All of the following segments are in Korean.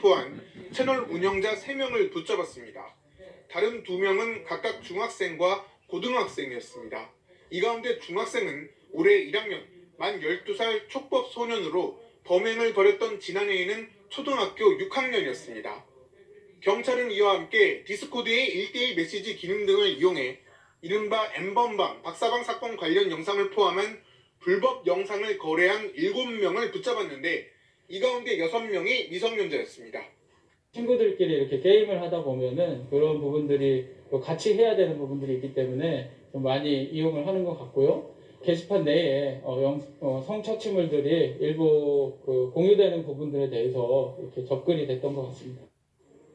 포함 채널 운영자 3명을 붙잡았습니다. 다른 2명은 각각 중학생과 고등학생이었습니다. 이 가운데 중학생은 올해 1학년 만 12살 촉법 소년으로 범행을 벌였던 지난해에는 초등학교 6학년이었습니다. 경찰은 이와 함께 디스코드의 1대1 메시지 기능 등을 이용해 이른바 N번방, 박사방 사건 관련 영상을 포함한 불법 영상을 거래한 7명을 붙잡았는데 이 가운데 6명이 미성년자였습니다. 친구들끼리 이렇게 게임을 하다 보면은 그런 부분들이 같이 해야 되는 부분들이 있기 때문에 좀 많이 이용을 하는 것 같고요. 게시판 내에 성착취물들이 일부 공유되는 부분들에 대해서 이렇게 접근이 됐던 것 같습니다.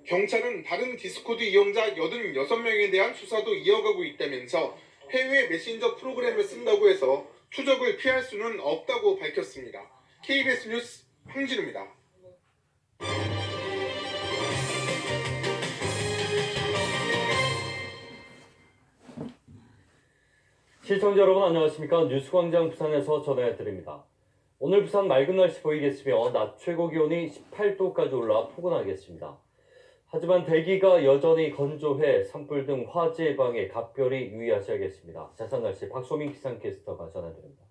경찰은 다른 디스코드 이용자 86명에 대한 수사도 이어가고 있다면서 해외 메신저 프로그램을 쓴다고 해서 추적을 피할 수는 없다고 밝혔습니다. KBS 뉴스 황진우입니다. 시청자 여러분 안녕하십니까. 뉴스광장 부산에서 전해드립니다. 오늘 부산 맑은 날씨 보이겠으며 낮 최고 기온이 18도까지 올라 포근하겠습니다. 하지만 대기가 여전히 건조해 산불 등 화재 예방에 각별히 유의하셔야겠습니다. 자세한 날씨 박소민 기상캐스터가 전해드립니다.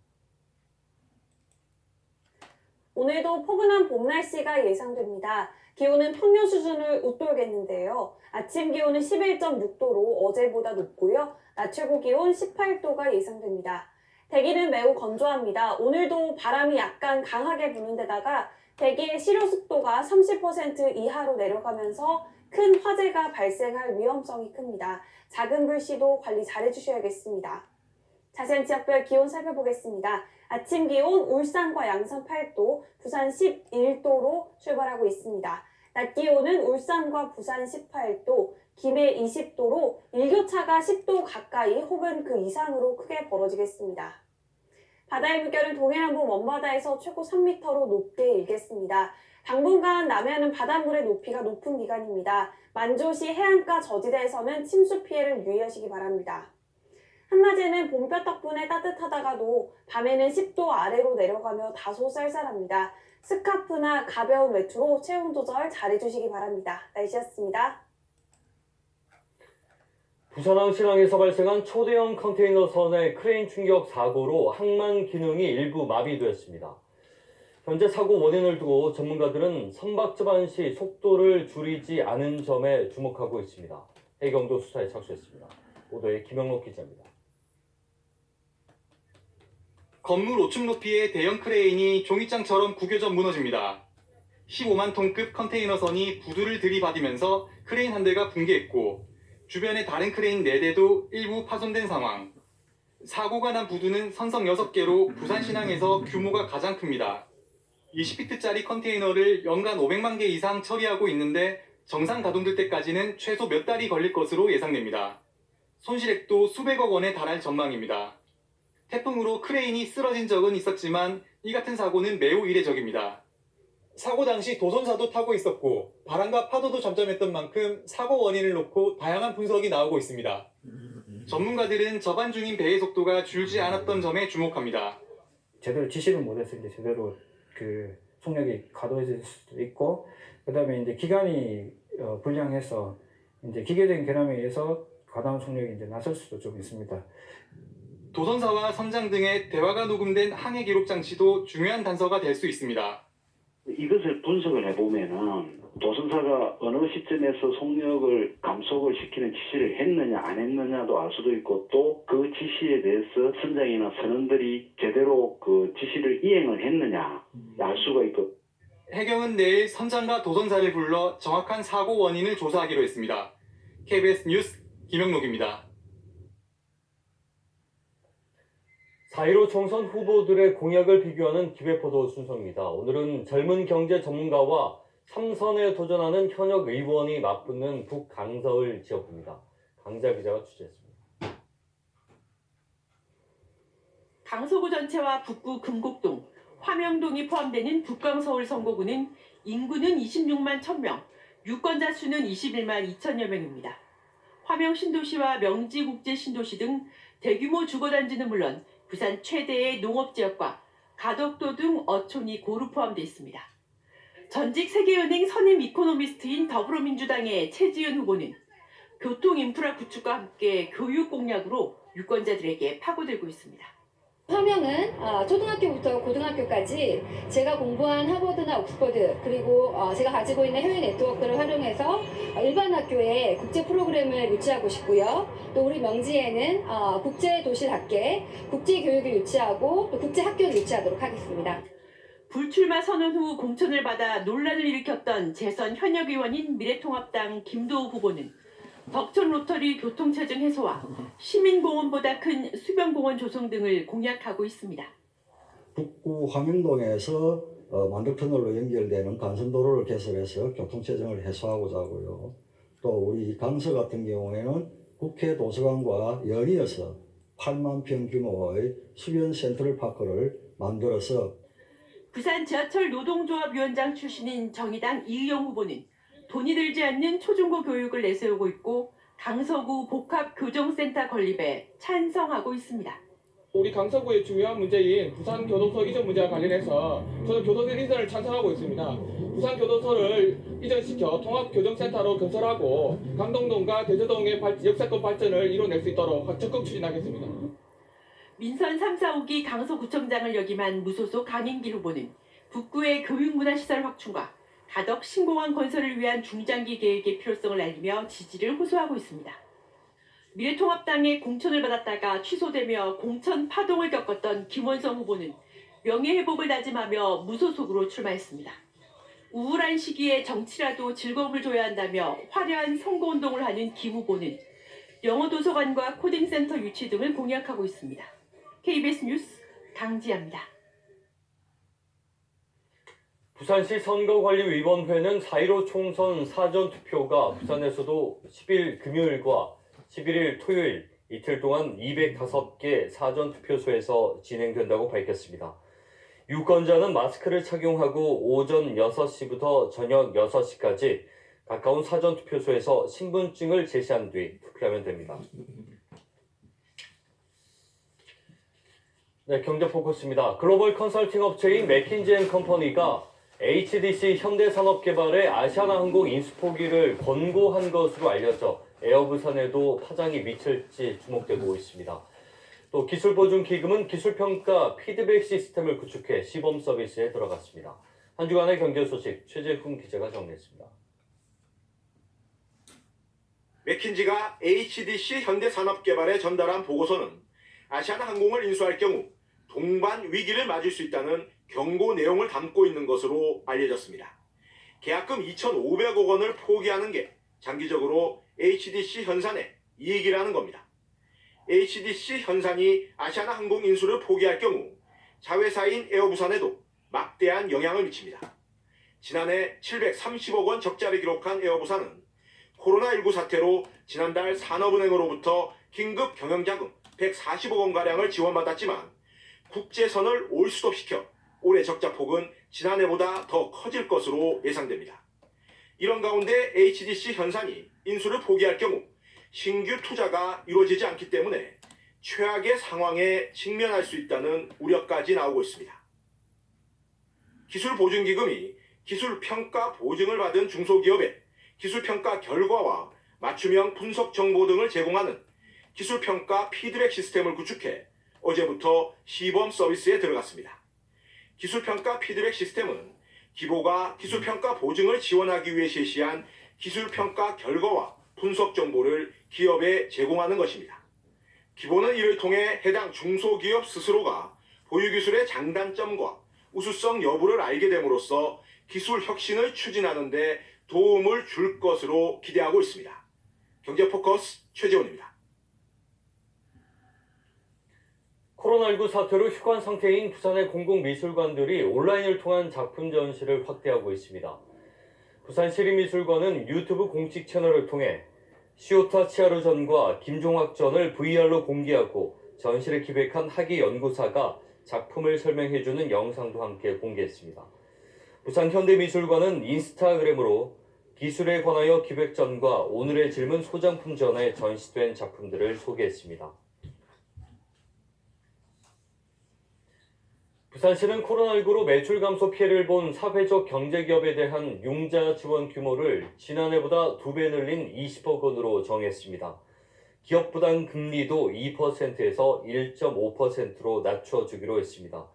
오늘도 포근한 봄 날씨가 예상됩니다. 기온은 평년 수준을 웃돌겠는데요. 아침 기온은 11.6도로 어제보다 높고요. 낮 최고 기온 18도가 예상됩니다. 대기는 매우 건조합니다. 오늘도 바람이 약간 강하게 부는 데다가 대기의 실효 습도가 30% 이하로 내려가면서 큰 화재가 발생할 위험성이 큽니다. 작은 불씨도 관리 잘 해주셔야겠습니다. 자세한 지역별 기온 살펴보겠습니다. 아침 기온 울산과 양산 8도, 부산 11도로 출발하고 있습니다. 낮 기온은 울산과 부산 18도, 김해 20도로 일교차가 10도 가까이 혹은 그 이상으로 크게 벌어지겠습니다. 바다의 물결은 동해남부 먼바다에서 최고 3m로 높게 일겠습니다. 당분간 남해안은 바닷물의 높이가 높은 기간입니다. 만조시 해안가 저지대에서는 침수 피해를 유의하시기 바랍니다. 한낮에는 봄볕 덕분에 따뜻하다가도 밤에는 10도 아래로 내려가며 다소 쌀쌀합니다. 스카프나 가벼운 외투로 체온 조절 잘 해주시기 바랍니다. 날씨였습니다. 부산항 신항에서 발생한 초대형 컨테이너선의 크레인 충격 사고로 항만 기능이 일부 마비되었습니다. 현재 사고 원인을 두고 전문가들은 선박 접안 시 속도를 줄이지 않은 점에 주목하고 있습니다. 해경도 수사에 착수했습니다. 보도에 김영록 기자입니다. 건물 5층 높이의 대형 크레인이 종이장처럼 구겨져 무너집니다. 15만 톤급 컨테이너선이 부두를 들이받으면서 크레인 한 대가 붕괴했고 주변의 다른 크레인 4대도 일부 파손된 상황. 사고가 난 부두는 선성 6개로 부산신항에서 규모가 가장 큽니다. 20피트짜리 컨테이너를 연간 500만 개 이상 처리하고 있는데 정상 가동될 때까지는 최소 몇 달이 걸릴 것으로 예상됩니다. 손실액도 수백억 원에 달할 전망입니다. 태풍으로 크레인이 쓰러진 적은 있었지만 이 같은 사고는 매우 이례적입니다. 사고 당시 도선사도 타고 있었고 바람과 파도도 잠잠했던 만큼 사고 원인을 놓고 다양한 분석이 나오고 있습니다. 전문가들은 접안 중인 배의 속도가 줄지 않았던 점에 주목합니다. 제대로 지시를 못해서 이제 제대로 속력이 가도해질 수도 있고, 그다음에 이제 기관이 불량해서 이제 기계적인 결함에 의해서 과다한 속력이 이제 나설 수도 좀 있습니다. 도선사와 선장 등의 대화가 녹음된 항해 기록 장치도 중요한 단서가 될 수 있습니다. 이것을 분석을 해보면은 도선사가 어느 시점에서 속력을 감속을 시키는 지시를 했느냐 안 했느냐도 알 수도 있고, 또 그 지시에 대해서 선장이나 선원들이 제대로 그 지시를 이행을 했느냐 알 수가 있고. 해경은 내일 선장과 도선사를 불러 정확한 사고 원인을 조사하기로 했습니다. KBS 뉴스 김영록입니다. 4.15 총선 후보들의 공약을 비교하는 기획보도 순서입니다. 오늘은 젊은 경제 전문가와 3선에 도전하는 현역 의원이 맞붙는 북강서울 지역구입니다. 강자 기자가 취재했습니다. 강서구 전체와 북구 금곡동, 화명동이 포함되는 북강서울 선거구는 인구는 26만 1000명, 유권자 수는 21만 2천여 명입니다. 화명 신도시와 명지국제 신도시 등 대규모 주거단지는 물론 부산 최대의 농업지역과 가덕도 등 어촌이 고루 포함되어 있습니다. 전직 세계은행 선임 이코노미스트인 더불어민주당의 최지은 후보는 교통 인프라 구축과 함께 교육 공약으로 유권자들에게 파고들고 있습니다. 화명은 초등학교부터 고등학교까지 제가 공부한 하버드나 옥스퍼드 그리고 제가 가지고 있는 해외 네트워크를 활용해서 일반 학교에 국제 프로그램을 유치하고 싶고요. 또 우리 명지에는 국제도시학계, 국제교육을 유치하고 또 국제학교를 유치하도록 하겠습니다. 불출마 선언 후 공천을 받아 논란을 일으켰던 재선 현역 의원인 미래통합당 김도우 후보는 덕천 로터리 교통체증 해소와 시민공원보다 큰 수변공원 조성 등을 공약하고 있습니다. 북구 화명동에서 만덕터널로 연결되는 간선도로를 개설해서 교통체증을 해소하고자 하고요. 또 우리 강서 같은 경우에는 국회 도서관과 연이어서 8만 평 규모의 수변 센트럴파크를 만들어서 부산 지하철 노동조합위원장 출신인 정의당 이의영 후보는 돈이 들지 않는 초중고 교육을 내세우고 있고 강서구 복합교정센터 건립에 찬성하고 있습니다. 우리 강서구의 중요한 문제인 부산교도소 이전 문제와 관련해서 저는 교도소 이전을 찬성하고 있습니다. 부산교도소를 이전시켜 통합교정센터로 건설하고 강동동과 대저동의 역사권 발전을 이뤄낼 수 있도록 적극 추진하겠습니다. 민선 3, 4호기 강서구청장을 역임한 무소속 강인길 후보는 북구의 교육문화시설 확충과 가덕 신공항 건설을 위한 중장기 계획의 필요성을 알리며 지지를 호소하고 있습니다. 미래통합당의 공천을 받았다가 취소되며 공천 파동을 겪었던 김원성 후보는 명예회복을 다짐하며 무소속으로 출마했습니다. 우울한 시기에 정치라도 즐거움을 줘야 한다며 화려한 선거운동을 하는 김 후보는 영어도서관과 코딩센터 유치 등을 공약하고 있습니다. KBS 뉴스 강지아입니다. 부산시 선거관리위원회는 4.15 총선 사전투표가 부산에서도 10일 금요일과 11일 토요일 이틀 동안 205개 사전투표소에서 진행된다고 밝혔습니다. 유권자는 마스크를 착용하고 오전 6시부터 저녁 6시까지 가까운 사전투표소에서 신분증을 제시한 뒤 투표하면 됩니다. 네, 경제포커스입니다. 글로벌 컨설팅 업체인 맥킨지앤컴퍼니가 HDC 현대산업개발의 아시아나항공 인수포기를 권고한 것으로 알려져 에어부산에도 파장이 미칠지 주목되고 있습니다. 또 기술보증기금은 기술평가 피드백 시스템을 구축해 시범 서비스에 들어갔습니다. 한 주간의 경제 소식 최재훈 기자가 정리했습니다. 맥킨지가 HDC 현대산업개발에 전달한 보고서는 아시아나항공을 인수할 경우 동반 위기를 맞을 수 있다는 경고 내용을 담고 있는 것으로 알려졌습니다. 계약금 2,500억 원을 포기하는 게 장기적으로 HDC 현산의 이익이라는 겁니다. HDC 현산이 아시아나항공 인수를 포기할 경우 자회사인 에어부산에도 막대한 영향을 미칩니다. 지난해 730억 원 적자를 기록한 에어부산은 코로나19 사태로 지난달 산업은행으로부터 긴급 경영자금 140억 원가량을 지원받았지만 국제선을 올스톱시켜 올해 적자폭은 지난해보다 더 커질 것으로 예상됩니다. 이런 가운데 HDC 현산이 인수를 포기할 경우 신규 투자가 이루어지지 않기 때문에 최악의 상황에 직면할 수 있다는 우려까지 나오고 있습니다. 기술보증기금이 기술평가 보증을 받은 중소기업에 기술평가 결과와 맞춤형 분석 정보 등을 제공하는 기술평가 피드백 시스템을 구축해 어제부터 시범 서비스에 들어갔습니다. 기술평가 피드백 시스템은 기보가 기술평가 보증을 지원하기 위해 실시한 기술평가 결과와 분석 정보를 기업에 제공하는 것입니다. 기보는 이를 통해 해당 중소기업 스스로가 보유기술의 장단점과 우수성 여부를 알게 됨으로써 기술 혁신을 추진하는 데 도움을 줄 것으로 기대하고 있습니다. 경제포커스 최재훈입니다. 코로나19 사태로 휴관 상태인 부산의 공공미술관들이 온라인을 통한 작품 전시를 확대하고 있습니다. 부산시립미술관은 유튜브 공식 채널을 통해 시오타 치아루전과 김종학전을 VR로 공개하고 전시를 기획한 학예 연구사가 작품을 설명해주는 영상도 함께 공개했습니다. 부산현대미술관은 인스타그램으로 기술에 관하여 기획전과 오늘의 질문 소장품전에 전시된 작품들을 소개했습니다. 부산시는 코로나19로 매출 감소 피해를 본 사회적 경제기업에 대한 융자 지원 규모를 지난해보다 2배 늘린 20억 원으로 정했습니다. 기업 부담 금리도 2%에서 1.5%로 낮춰주기로 했습니다.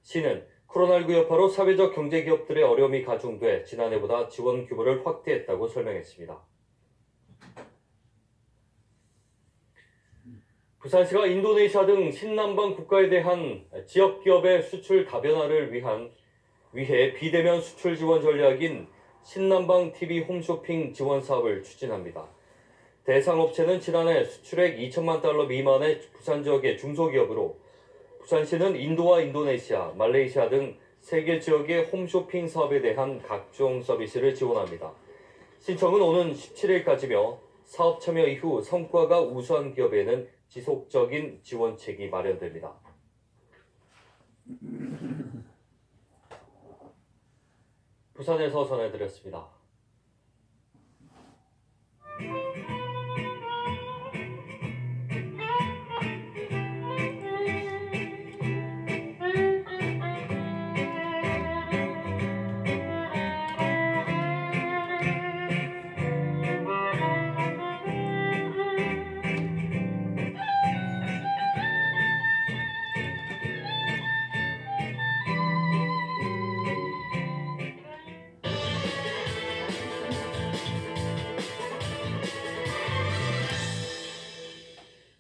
시는 코로나19 여파로 사회적 경제기업들의 어려움이 가중돼 지난해보다 지원 규모를 확대했다고 설명했습니다. 부산시가 인도네시아 등 신남방 국가에 대한 지역 기업의 수출 다변화를 위해 비대면 수출 지원 전략인 신남방 TV 홈쇼핑 지원 사업을 추진합니다. 대상 업체는 지난해 수출액 2천만 달러 미만의 부산 지역의 중소기업으로 부산시는 인도와 인도네시아, 말레이시아 등 세계 지역의 홈쇼핑 사업에 대한 각종 서비스를 지원합니다. 신청은 오는 17일까지며 사업 참여 이후 성과가 우수한 기업에는 지속적인 지원책이 마련됩니다. 부산에서 전해드렸습니다.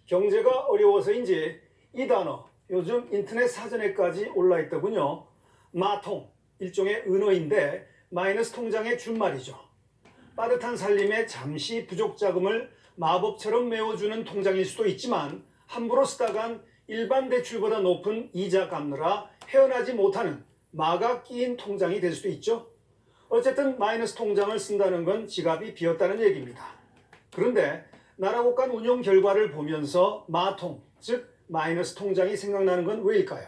경제가 어려워서인지 이 단어 요즘 인터넷 사전에까지 올라있더군요. 마통, 일종의 은어인데 마이너스 통장의 준말이죠. 빠듯한 살림에 잠시 부족 자금을 마법처럼 메워주는 통장일 수도 있지만 함부로 쓰다간 일반 대출보다 높은 이자 갚느라 헤어나지 못하는 마가 끼인 통장이 될 수도 있죠. 어쨌든 마이너스 통장을 쓴다는 건 지갑이 비었다는 얘기입니다. 그런데 나라국간 운용 결과를 보면서 마통, 즉 마이너스 통장이 생각나는 건 왜일까요?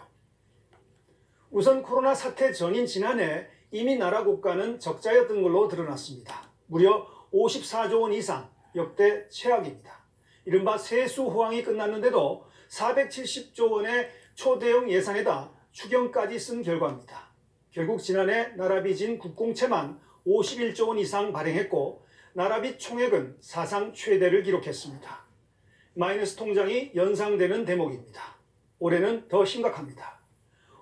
우선 코로나 사태 전인 지난해 이미 나라국가는 적자였던 걸로 드러났습니다. 무려 54조 원 이상, 역대 최악입니다. 이른바 세수 호황이 끝났는데도 470조 원의 초대형 예산에다 추경까지 쓴 결과입니다. 결국 지난해 나라 빚인 국공채만 51조 원 이상 발행했고 나라빚 총액은 사상 최대를 기록했습니다. 마이너스 통장이 연상되는 대목입니다. 올해는 더 심각합니다.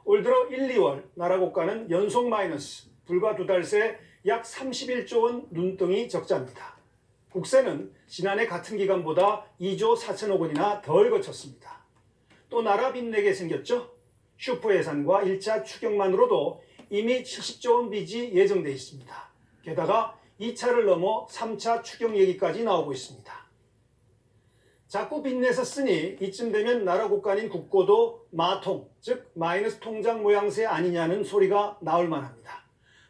올 들어 1, 2월 나라국가는 연속 마이너스, 불과 2달 새 약 31조 원 눈덩이 적자입니다. 국세는 지난해 같은 기간보다 2조 4천억 원이나 덜 거쳤습니다. 또 나라 빚내게 생겼죠? 슈퍼 예산과 1차 추경만으로도 이미 70조 원 빚이 예정돼 있습니다. 게다가 2차를 넘어 3차 추경 얘기까지 나오고 있습니다. 자꾸 빚내서 쓰니 이쯤 되면 나라 국간인 국고도 마통, 즉 마이너스 통장 모양새 아니냐는 소리가 나올 만합니다.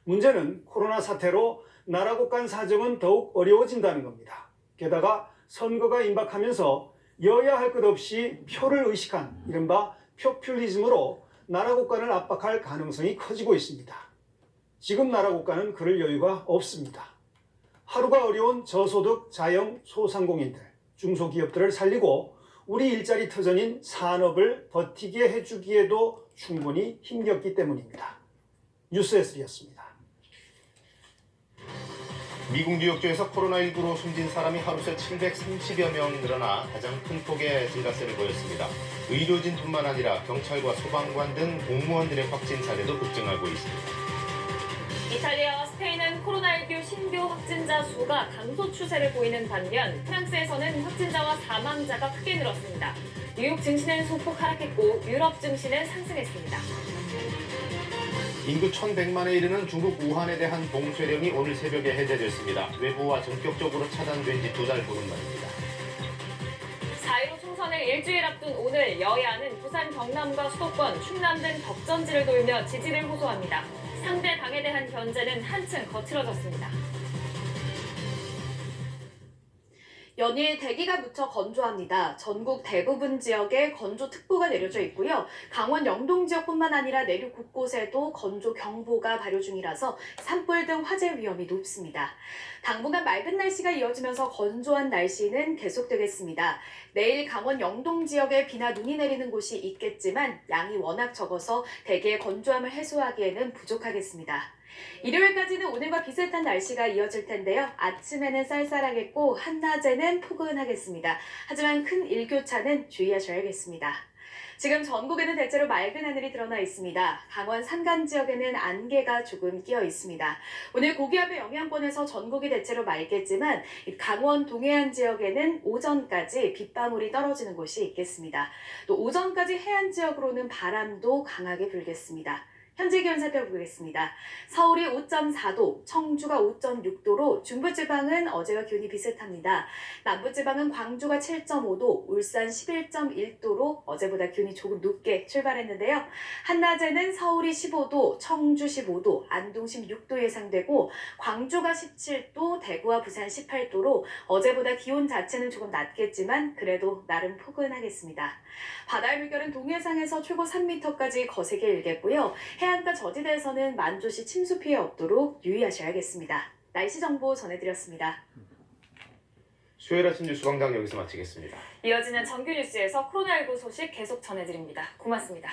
문제는 코로나 사태로 나라 국간 사정은 더욱 어려워진다는 겁니다. 게다가 선거가 임박하면서 여야 할 것 없이 표를 의식한 이른바 표퓰리즘으로 나라 국간을 압박할 가능성이 커지고 있습니다. 지금 나라 국가는 그럴 여유가 없습니다. 하루가 어려운 저소득 자영 소상공인들, 중소기업들을 살리고 우리 일자리 터전인 산업을 버티게 해주기에도 충분히 힘겼기 때문입니다. 뉴스S3였습니다. 미국 뉴욕주에서 코로나19로 숨진 사람이 하루새 730여 명 늘어나 가장 큰 폭의 증가세를 보였습니다. 의료진뿐만 아니라 경찰과 소방관 등 공무원들의 확진 사례도 급증하고 있습니다. 이탈리아와 스페인은 코로나19 신규 확진자 수가 감소 추세를 보이는 반면 프랑스에서는 확진자와 사망자가 크게 늘었습니다. 뉴욕 증시는 소폭 하락했고 유럽 증시는 상승했습니다. 인구 1,100만에 이르는 중국 우한에 대한 봉쇄령이 오늘 새벽에 해제됐습니다. 외부와 전격적으로 차단된 지 2달 보름 만입니다. 4.15 총선을 일주일 앞둔 오늘 여야는 부산 경남과 수도권, 충남 등 덕전지를 돌며 지지를 호소합니다. 상대 당에 대한 견제는 한층 거칠어졌습니다. 연일 대기가 무척 건조합니다. 전국 대부분 지역에 건조특보가 내려져 있고요. 강원 영동 지역뿐만 아니라 내륙 곳곳에도 건조경보가 발효 중이라서 산불 등 화재 위험이 높습니다. 당분간 맑은 날씨가 이어지면서 건조한 날씨는 계속되겠습니다. 내일 강원 영동 지역에 비나 눈이 내리는 곳이 있겠지만 양이 워낙 적어서 대기의 건조함을 해소하기에는 부족하겠습니다. 일요일까지는 오늘과 비슷한 날씨가 이어질 텐데요. 아침에는 쌀쌀하겠고 한낮에는 포근하겠습니다. 하지만 큰 일교차는 주의하셔야겠습니다. 지금 전국에는 대체로 맑은 하늘이 드러나 있습니다. 강원 산간 지역에는 안개가 조금 끼어 있습니다. 오늘 고기압의 영향권에서 전국이 대체로 맑겠지만 강원 동해안 지역에는 오전까지 빗방울이 떨어지는 곳이 있겠습니다. 또 오전까지 해안 지역으로는 바람도 강하게 불겠습니다. 현재 기온 살펴보겠습니다. 서울이 5.4도, 청주가 5.6도로 중부지방은 어제와 기온이 비슷합니다. 남부지방은 광주가 7.5도, 울산 11.1도로 어제보다 기온이 조금 높게 출발했는데요. 한낮에는 서울이 15도, 청주 15도, 안동 16도 예상되고 광주가 17도, 대구와 부산 18도로 어제보다 기온 자체는 조금 낮겠지만 그래도 나름 포근하겠습니다. 바다의 물결은 동해상에서 최고 3m까지 거세게 일겠고요. 해안가 저지대에서는 만조시 침수 피해 없도록 유의하셔야겠습니다. 날씨 정보 전해드렸습니다. 수요일 아침 뉴스광장 여기서 마치겠습니다. 이어지는 정규 뉴스에서 코로나19 소식 계속 전해드립니다. 고맙습니다.